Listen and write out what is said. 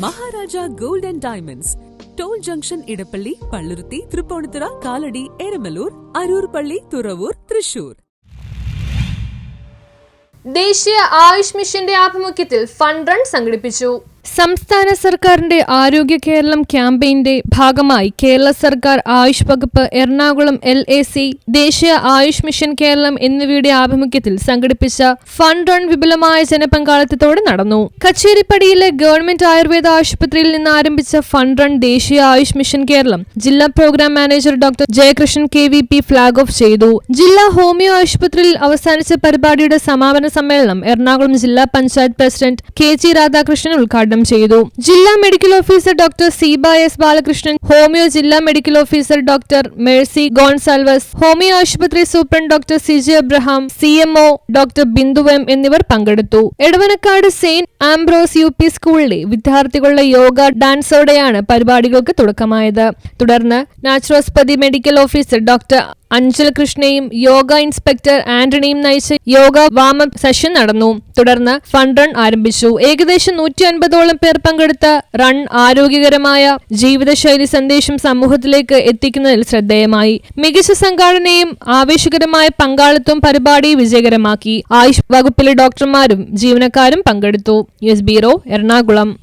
Maharaja Gold and Diamonds, Toll Junction, Edappally, Palluruthy, Thrippunithura, Kalady, Eramalloor, Aroor പള്ളി, തുറവൂർ, തൃശൂർ. ദേശീയ ആയുഷ് മിഷന്റെ ആഭിമുഖ്യത്തിൽ ഫണ്ട് റൺ സംഘടിപ്പിച്ചു. സംസ്ഥാന സർക്കാരിന്റെ ആരോഗ്യ കേരളം ക്യാമ്പയിന്റെ ഭാഗമായി കേരള സർക്കാർ ആയുഷ് വകുപ്പ്, എറണാകുളം LAC, ദേശീയ ആയുഷ് മിഷൻ കേരളം എന്നിവയുടെ ആഭിമുഖ്യത്തിൽ സംഘടിപ്പിച്ച ഫണ്ട് റൺ വിപുലമായ ജനപങ്കാളിത്തത്തോടെ നടന്നു. കച്ചേരിപ്പടിയിലെ ഗവൺമെന്റ് ആയുർവേദ ആശുപത്രിയിൽ നിന്ന് ആരംഭിച്ച ഫണ്ട് റൺ ദേശീയ ആയുഷ് മിഷൻ കേരളം ജില്ലാ programme manager doctor Jayakrishnan KVP flag off ചെയ്തു. ജില്ലാ ഹോമിയോ ആശുപത്രിയിൽ അവസാനിച്ച പരിപാടിയുടെ സമാപന സമ്മേളനം എറണാകുളം ജില്ലാ പഞ്ചായത്ത് പ്രസിഡന്റ് KG രാധാകൃഷ്ണൻ ഉദ്ഘാടനം ചെയ്തു. ജില്ലാ medical officer doctor Seeba S Balakrishnan, homeo ജില്ലാ medical officer doctor Mercy Gonsalves, homeo ആശുപത്രി superintendent doctor CJ Abraham, CMO doctor Bindu M എന്നിവർ പങ്കെടുത്തു. എടവനക്കാട് സെയിന്റ് ആംബ്രോസ് UP സ്കൂളിലെ വിദ്യാർത്ഥികളുടെ യോഗ ഡാൻസോടെയാണ് പരിപാടികൾക്ക് തുടക്കമായത്. തുടർന്ന് naturopathy medical officer doctor Anjal കൃഷ്ണയും യോഗ ഇൻസ്പെക്ടർ ആന്റണിയും നയിച്ച യോഗ വാമപ്പ് സെഷൻ നടന്നു. തുടർന്ന് ഫണ്ട് റൺ ആരംഭിച്ചു. ഏകദേശം 150ഓളം പേർ പങ്കെടുത്ത റൺ ആരോഗ്യകരമായ ജീവിതശൈലി സന്ദേശം സമൂഹത്തിലേക്ക് എത്തിക്കുന്നതിൽ ശ്രദ്ധേയമായി. മികച്ച സംഘാടനയും ആവേശകരമായ പങ്കാളിത്തവും പരിപാടി വിജയകരമാക്കി. ആയുഷ് വകുപ്പിലെ ഡോക്ടർമാരും ജീവനക്കാരും പങ്കെടുത്തു. News bureau, Ernakulam.